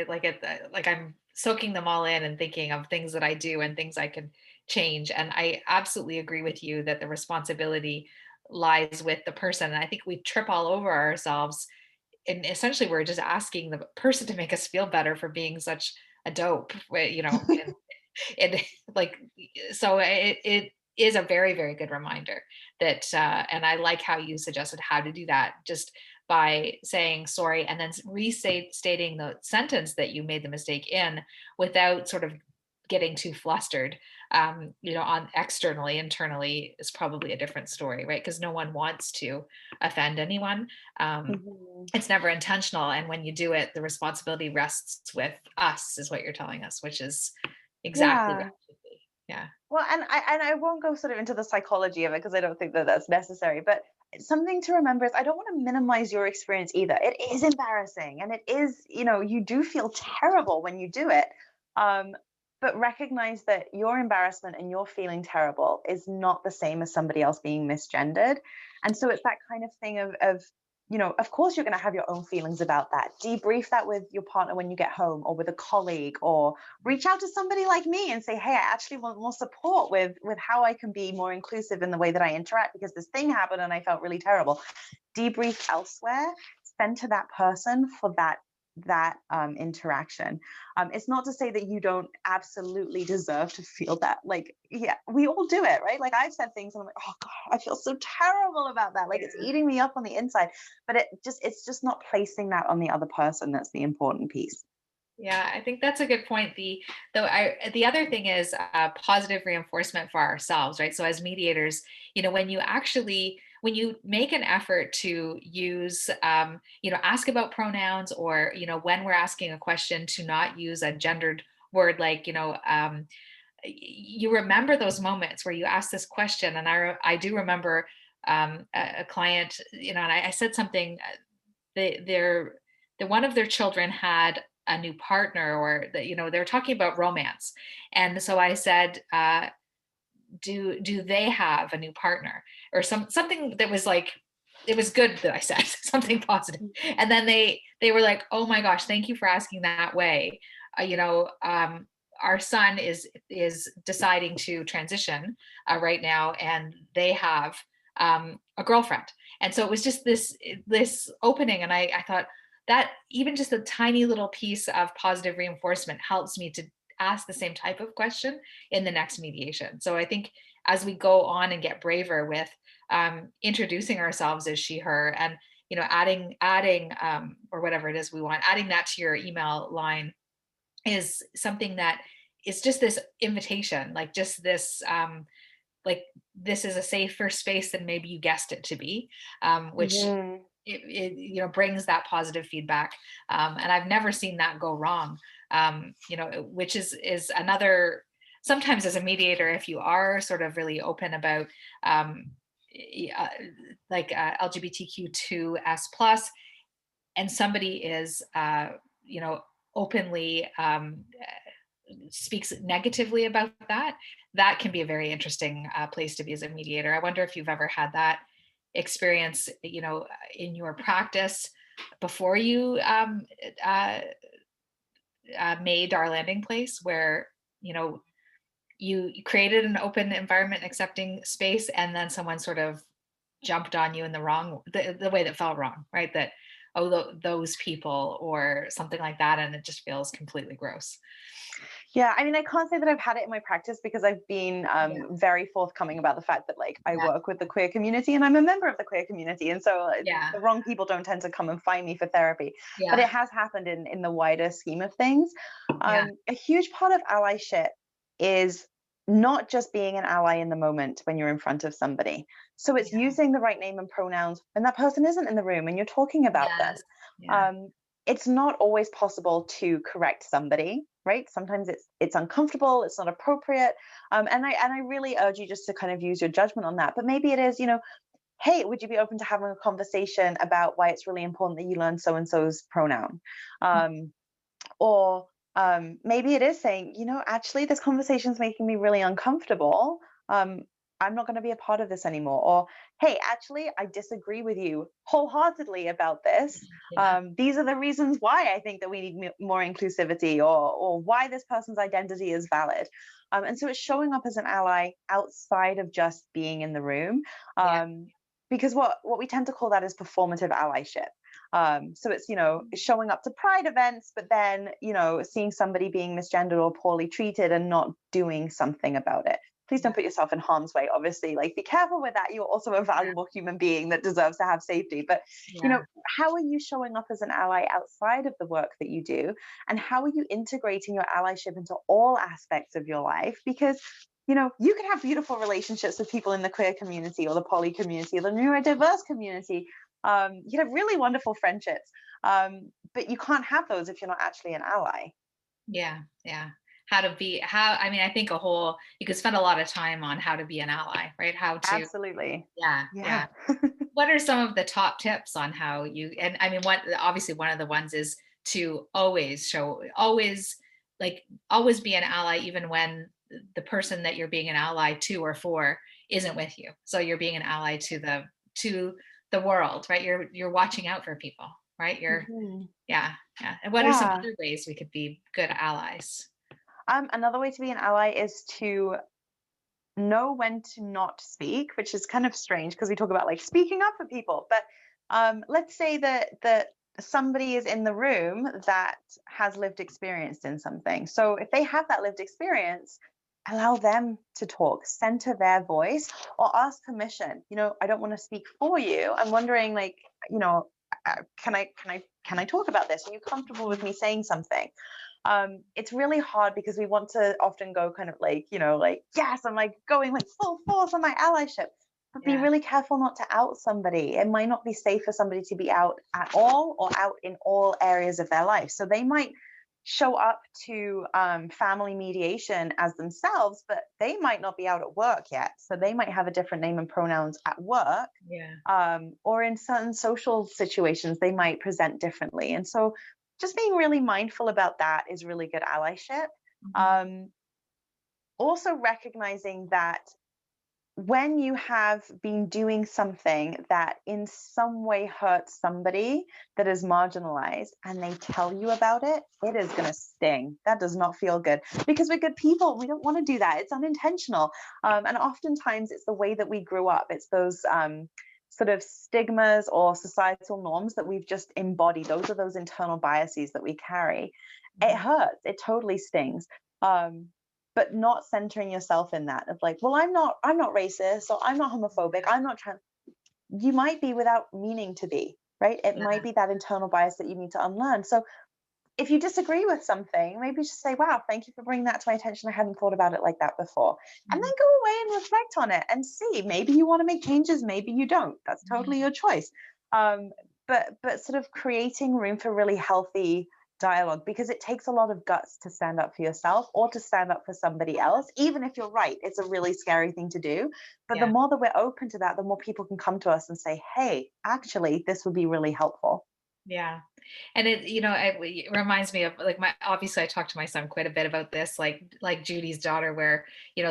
like I'm soaking them all in and thinking of things that I do and things I can change. And I absolutely agree with you that the responsibility lies with the person. And I think we trip all over ourselves. And essentially, we're just asking the person to make us feel better for being such a dope, and like, so it is a very, very good reminder that, and I like how you suggested how to do that, just by saying sorry and then restating the sentence that you made the mistake in without sort of getting too flustered. On externally, internally is probably a different story, right? Because no one wants to offend anyone. It's never intentional, and when you do it, the responsibility rests with us, is what you're telling us, which is exactly what Yeah. it should be. Yeah. Well, and I won't go sort of into the psychology of it because I don't think that that's necessary. But something to remember is I don't want to minimize your experience either. It is embarrassing, and it is, you do feel terrible when you do it. Um, but recognize that your embarrassment and your feeling terrible is not the same as somebody else being misgendered. And so it's that kind of thing of course you're going to have your own feelings about that. Debrief that with your partner when you get home, or with a colleague, or reach out to somebody like me and say, hey, I actually want more support with how I can be more inclusive in the way that I interact, because this thing happened and I felt really terrible. Debrief elsewhere, send to that person for that interaction. It's not to say that you don't absolutely deserve to feel that. Like, yeah, we all do it, right? Like I've said things and I'm like, oh God, I feel so terrible about that. Like it's eating me up on the inside. But it's just not placing that on the other person. That's the important piece. Yeah, I think that's a good point. The other thing is positive reinforcement for ourselves, right? So as mediators, when you make an effort to use, ask about pronouns, or when we're asking a question, to not use a gendered word, like you remember those moments where you ask this question. And I do remember a client, and I said something. One of their children had a new partner, or they were talking about romance, and so I said, do they have a new partner, or something that was like, it was good that I said something positive. And then they were like, oh my gosh, thank you for asking that way. Our son is deciding to transition right now, and they have a girlfriend. And so it was just this opening, and I thought that even just a tiny little piece of positive reinforcement helps me to ask the same type of question in the next mediation. So I think as we go on and get braver with introducing ourselves as she, her, and adding or whatever it is we want, adding that to your email line is something that is just this invitation, like just this like this is a safer space than maybe you guessed it to be, which Mhm. it you know brings that positive feedback, and I've never seen that go wrong, you know, which is another, sometimes as a mediator, if you are sort of really open about um, like LGBTQ2S plus, and somebody is you know openly speaks negatively about that, that can be a very interesting place to be as a mediator. I wonder if you've ever had that experience, you know, in your practice before you uh, made Our Landing Place, where, you know, you created an open environment, accepting space, and then someone sort of jumped on you in the way that felt wrong, right? That, oh, those people or something like that, and it just feels completely gross. Yeah, I mean, I can't say that I've had it in my practice because I've been Yeah, very forthcoming about the fact that like I yeah, work with the queer community and I'm a member of the queer community, and so yeah, the wrong people don't tend to come and find me for therapy. But yeah, it has happened in the wider scheme of things. yeah, A huge part of allyship is not just being an ally in the moment when you're in front of somebody. So it's yeah, using the right name and pronouns when that person isn't in the room and you're talking about them. yes, yeah, Um, it's not always possible to correct somebody, right? Sometimes it's uncomfortable, it's not appropriate, and I really urge you just to kind of use your judgment on that. But maybe it is, you know, hey, would you be open to having a conversation about why it's really important that you learn so and so's pronoun, um, or maybe it is saying, you know, actually this conversation is making me really uncomfortable. Um, I'm not going to be a part of this anymore. Or, hey, actually, I disagree with you wholeheartedly about this. yeah, These are the reasons why I think that we need more inclusivity, or why this person's identity is valid. And so it's showing up as an ally outside of just being in the room. yeah, Um, because what we tend to call that is performative allyship. So it's, you know, showing up to pride events, but then, you know, seeing somebody being misgendered or poorly treated and not doing something about it. Please yeah, don't put yourself in harm's way, obviously. Like, be careful with that. You're also a yeah, valuable human being that deserves to have safety. But, you yeah, know, how are you showing up as an ally outside of the work that you do? And how are you integrating your allyship into all aspects of your life? Because you know, you can have beautiful relationships with people in the queer community or the poly community or the neurodiverse community. You can have really wonderful friendships, but you can't have those if you're not actually an ally. yeah, yeah. How to be, how, I mean, I think you could spend a lot of time on how to be an ally, right? How to, Absolutely. yeah, yeah. Yeah. What are some of the top tips on how you, and I mean, what, obviously one of the ones is to always like always be an ally, even when the person that you're being an ally to or for isn't with you. So you're being an ally to the world, right? You're watching out for people, right? You're, Mhm. yeah, yeah. And what are some Yeah. other ways we could be good allies? Another way to be an ally is to know when to not speak, which is kind of strange because we talk about like speaking up for people. But let's say that somebody is in the room that has lived experience in something. So if they have that lived experience, allow them to talk, center their voice, or ask permission. You know, I don't want to speak for you. I'm wondering, like, you know, can I talk about this? Are you comfortable with me saying something? It's really hard because we want to often go kind of like, you know, like, yes, I'm like going like full force on my allyship. But be Yeah, really careful not to out somebody. It might not be safe for somebody to be out at all or out in all areas of their life. So they might show up to family mediation as themselves, but they might not be out at work yet. So they might have a different name and pronouns at work, yeah, or in certain social situations, they might present differently. And so just being really mindful about that is really good allyship. mhm, Um, Also recognizing that when you have been doing something that in some way hurts somebody that is marginalized and they tell you about it, it is going to sting. That does not feel good because we're good people. We don't want to do that. It's unintentional. And oftentimes it's the way that we grew up. It's those sort of stigmas or societal norms that we've just embodied. Those are those internal biases that we carry. It mhm, hurts. It totally stings. Um, but not centering yourself in that of like, well, I'm not racist, or I'm not homophobic, I'm not trans. You might be without meaning to be, right? It yeah, might be that internal bias that you need to unlearn. So if you disagree with something, maybe just say, wow, thank you for bringing that to my attention. I hadn't thought about it like that before. And then go away and reflect on it and see, maybe you want to make changes, maybe you don't. That's totally your choice. But sort of creating room for really healthy dialogue, because it takes a lot of guts to stand up for yourself or to stand up for somebody else. Even if you're right, it's a really scary thing to do. But Yeah. the more that we're open to that, the more people can come to us and say, hey, actually, this would be really helpful. Yeah. And it reminds me of like obviously I talk to my son quite a bit about this, like Judy's daughter, where, we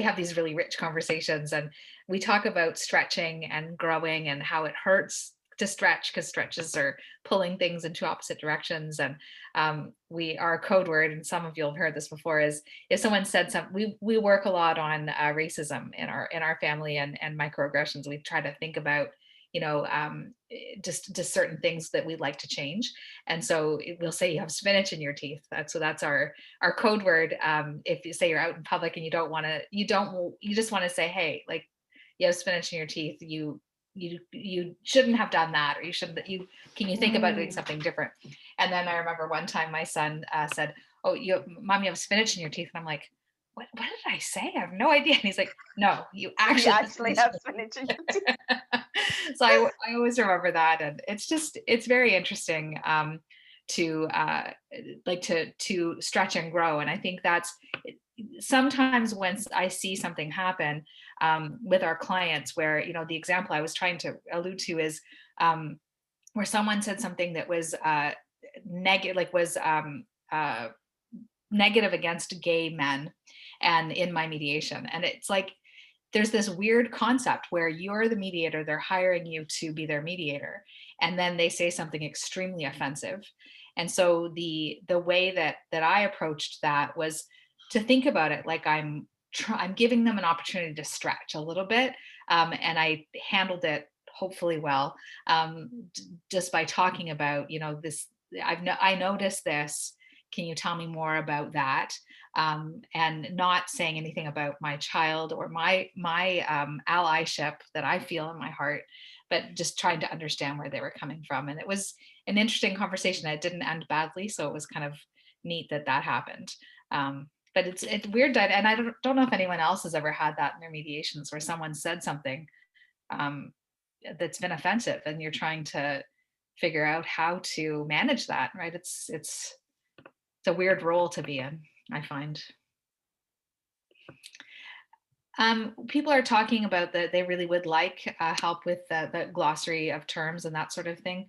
have these really rich conversations and we talk about stretching and growing and how it hurts to stretch because stretches are pulling things into opposite directions. And our code word, and some of you have heard this before, is if someone said something, we work a lot on racism in our family and microaggressions. We try to think about just certain things that we'd like to change. And so we'll say you have spinach in your teeth. That's our code word. If you say you're out in public and you just want to say, hey, like, you have spinach in your teeth, you shouldn't have done that, or can you think about doing something different? And then I remember one time my son said, oh, Mom, you have spinach in your teeth. And I'm like, what did I say? I have no idea. And he's like, no, you actually have spinach in your teeth. So I always remember that. And it's very interesting to stretch and grow. And I think that's sometimes when I see something happen with our clients where, the example I was trying to allude to is where someone said something that was negative against gay men and in my mediation. And it's like, there's this weird concept where you're the mediator, they're hiring you to be their mediator, and then they say something extremely offensive. And so the way that I approached that was to think about it like I'm giving them an opportunity to stretch a little bit, and I handled it hopefully well, just by talking about, this. I noticed this. Can you tell me more about that? And not saying anything about my child or my allyship that I feel in my heart, but just trying to understand where they were coming from. And it was an interesting conversation. It didn't end badly, so it was kind of neat that happened. But it's weird, and I don't know if anyone else has ever had that in their mediations where someone said something that's been offensive, and you're trying to figure out how to manage that. Right? It's a weird role to be in, I find. People are talking about that they really would like help with the glossary of terms and that sort of thing.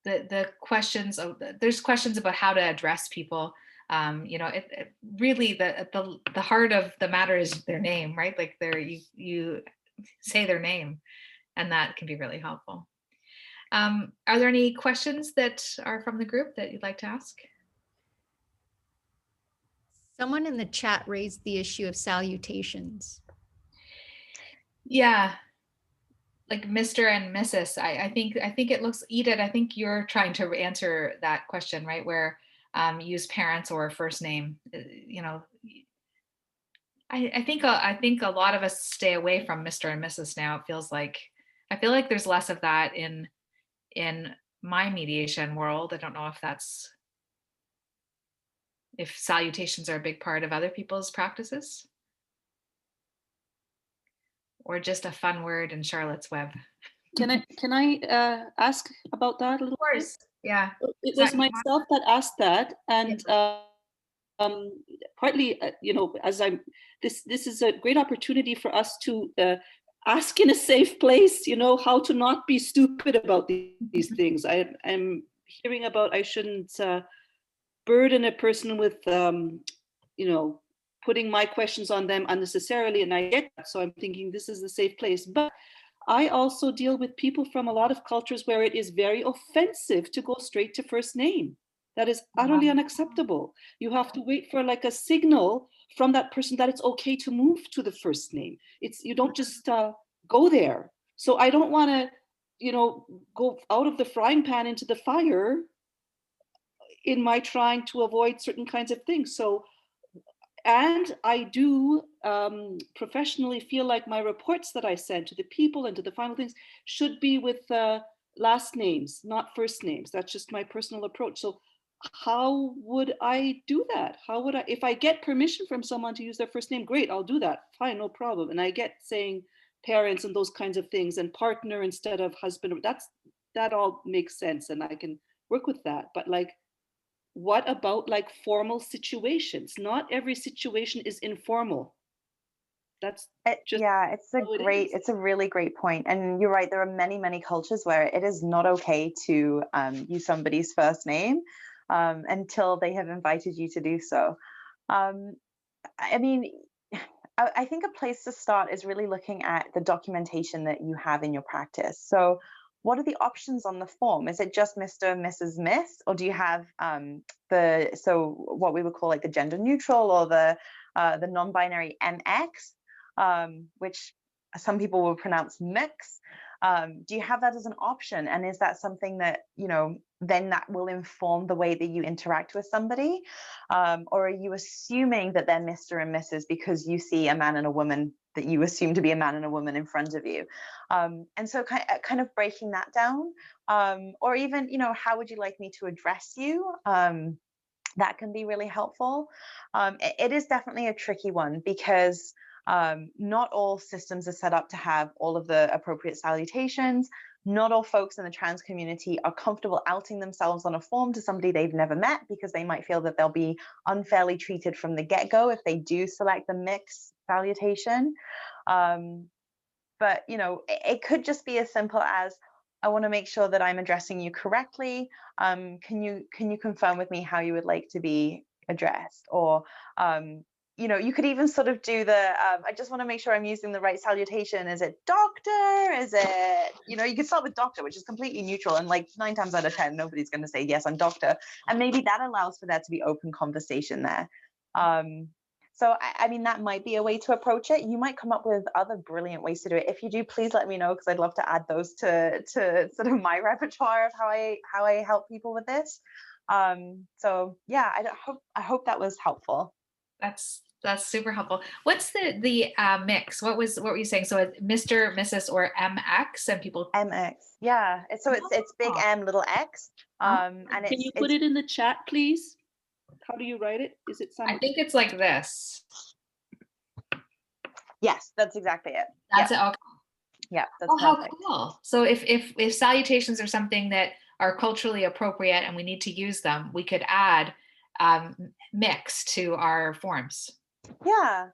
The questions, there's questions about how to address people. It really the heart of the matter is their name, right? Like you say their name, and that can be really helpful. Are there any questions that are from the group that you'd like to ask? Someone in the chat raised the issue of salutations. Yeah, like Mr. and Mrs. I think it looks, Edith, I think you're trying to answer that question, right? Where use parents or first name. I think a lot of us stay away from Mr. and Mrs. now. It feels like, I feel like there's less of that in my mediation world. I don't know if salutations are a big part of other people's practices, or just a fun word in Charlotte's Web. Can I ask about that a little? Of course, yeah. It was myself that asked that, and partly, as this is a great opportunity for us to ask in a safe place, how to not be stupid about these things. I'm hearing about I shouldn't burden a person with, putting my questions on them unnecessarily, and I get that. So I'm thinking this is a safe place. But I also deal with people from a lot of cultures where it is very offensive to go straight to first name. That is utterly unacceptable. You have to wait for like a signal from that person that it's okay to move to the first name. You don't just go there. So I don't want to, go out of the frying pan into the fire in my trying to avoid certain kinds of things. So, and I do professionally feel like my reports that I send to the people and to the final things should be with the last names, not first names. That's just my personal approach. So how would I do that? How would I, if I get permission from someone to use their first name, great, I'll do that. Fine, no problem. And I get saying parents and those kinds of things and partner instead of husband. That all makes sense and I can work with that. But like, what about like formal situations? Not every situation is informal. That's just Yeah, it's a how it great, is. it's a really great point. And you're right, there are many, many cultures where it is not okay to use somebody's first name until they have invited you to do so. Um, I mean, I think a place to start is really looking at the documentation that you have in your practice. So what are the options on the form? Is it just Mr., Mrs., Miss, or do you have what we would call like the gender neutral or the non-binary MX, which some people will pronounce mix? Do you have that as an option? And is that something that, then that will inform the way that you interact with somebody? Or are you assuming that they're Mr. and Mrs. because you see a man and a woman that you assume to be a man and a woman in front of you? And so kind of breaking that down, or even, how would you like me to address you? That can be really helpful. It is definitely a tricky one because not all systems are set up to have all of the appropriate salutations. Not all folks in the trans community are comfortable outing themselves on a form to somebody they've never met because they might feel that they'll be unfairly treated from the get-go if they do select the mixed salutation. But it could just be as simple as, I want to make sure that I'm addressing you correctly. Can you confirm with me how you would like to be addressed? Or you could even sort of do the, I just want to make sure I'm using the right salutation. Is it doctor? Is it, you could start with doctor, which is completely neutral. And like 9 times out of 10, nobody's going to say, yes, I'm doctor. And maybe that allows for there to be open conversation there. So, I mean, that might be a way to approach it. You might come up with other brilliant ways to do it. If you do, please let me know, because I'd love to add those to sort of my repertoire of how I help people with this. So yeah, I hope that was helpful. That's super helpful. What's the mix? What were you saying? So it's Mr., Mrs., or MX, and people. MX, yeah. It's big M, little X. And can you put it in the chat, please? How do you write it? Is it I think it's like this. Yes, that's exactly it. That's it. Okay. Yeah, that's how perfect. cool. So if salutations are something that are culturally appropriate and we need to use them, we could add mix to our forms. Yeah.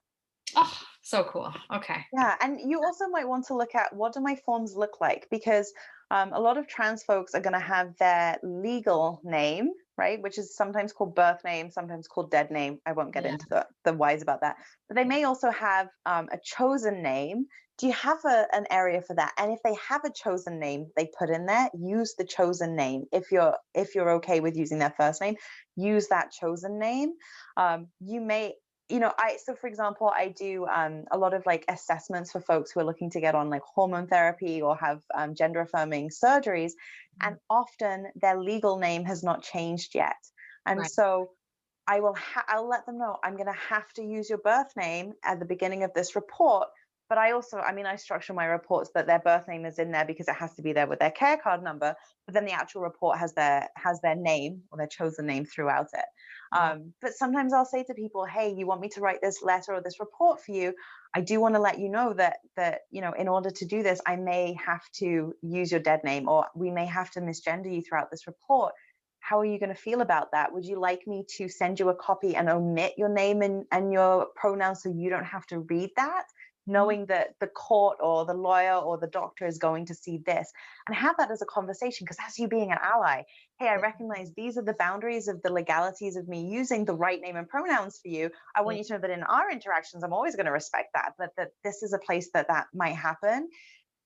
Oh, so cool. Okay. Yeah, and you also might want to look at, what do my forms look like? Because a lot of trans folks are going to have their legal name, right, which is sometimes called birth name, sometimes called dead name. I won't get into the whys about that. But they may also have a chosen name. Do you have an area for that? And if they have a chosen name they put in there, use the chosen name. If you're okay with using their first name, use that chosen name. You may, so for example, I do a lot of like assessments for folks who are looking to get on like hormone therapy or have gender affirming surgeries. And often their legal name has not changed yet. And so I'll let them know, I'm going to have to use your birth name at the beginning of this report. But I structure my reports that their birth name is in there because it has to be there with their care card number. But then the actual report has their name or their chosen name throughout it. But sometimes I'll say to people, hey, you want me to write this letter or this report for you? I do want to let you know that in order to do this, I may have to use your dead name, or we may have to misgender you throughout this report. How are you going to feel about that? Would you like me to send you a copy and omit your name and your pronouns so you don't have to read that, knowing that the court or the lawyer or the doctor is going to see this? And have that as a conversation, because that's you being an ally. Hey, I recognize these are the boundaries of the legalities of me using the right name and pronouns for you. I want you to know that in our interactions, I'm always going to respect that, but that this is a place that might happen.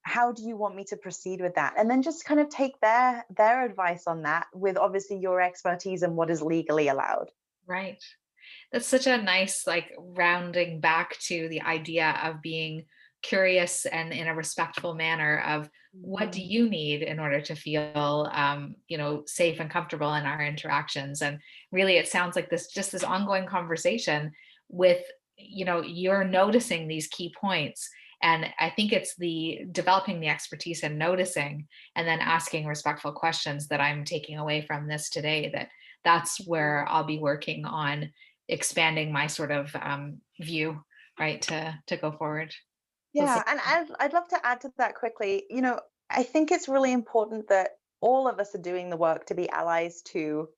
How do you want me to proceed with that? And then just kind of take their advice on that with obviously your expertise and what is legally allowed. Right. That's such a nice, like, rounding back to the idea of being curious and in a respectful manner of what do you need in order to feel, safe and comfortable in our interactions. And really, it sounds like this ongoing conversation with, you're noticing these key points And I think it's the developing the expertise and noticing and then asking respectful questions that I'm taking away from this today, that's where I'll be working on expanding my sort of view, right, to go forward. So Yeah, and I'd love to add to that quickly. I think it's really important that all of us are doing the work to be allies to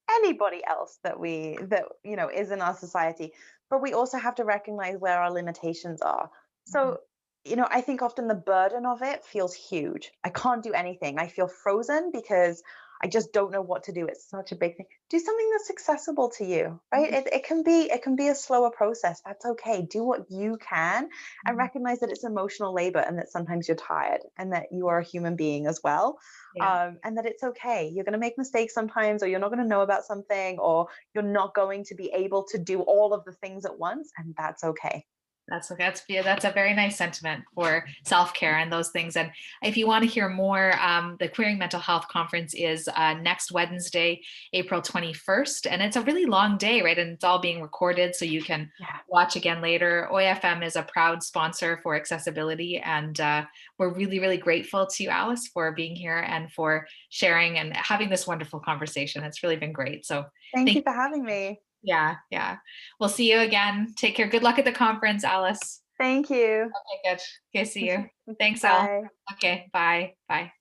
anybody else that is in our society, but we also have to recognize where our limitations are. So, I think often the burden of it feels huge. I can't do anything. I feel frozen because I just don't know what to do. It's such a big thing. Do something that's accessible to you, right? It can be a slower process. That's okay. Do what you can and recognize that it's emotional labor and that sometimes you're tired and that you are a human being as well. yeah. And that it's okay. You're going to make mistakes sometimes, or you're not going to know about something, or you're not going to be able to do all of the things at once. And that's okay. That's a very nice sentiment for self-care and those things. And if you want to hear more, the Queering Mental Health Conference is next Wednesday, April 21st, and it's a really long day, right? And it's all being recorded, so you can watch again later. OIFM is a proud sponsor for accessibility, and we're really, really grateful to you, Alice, for being here and for sharing and having this wonderful conversation. It's really been great. So Thank you for having me. yeah. We'll see you again. Take care. Good luck at the conference, Alice. Thank you. Okay, good. Okay, see you. Thanks, Al. Bye. Okay, bye. Bye.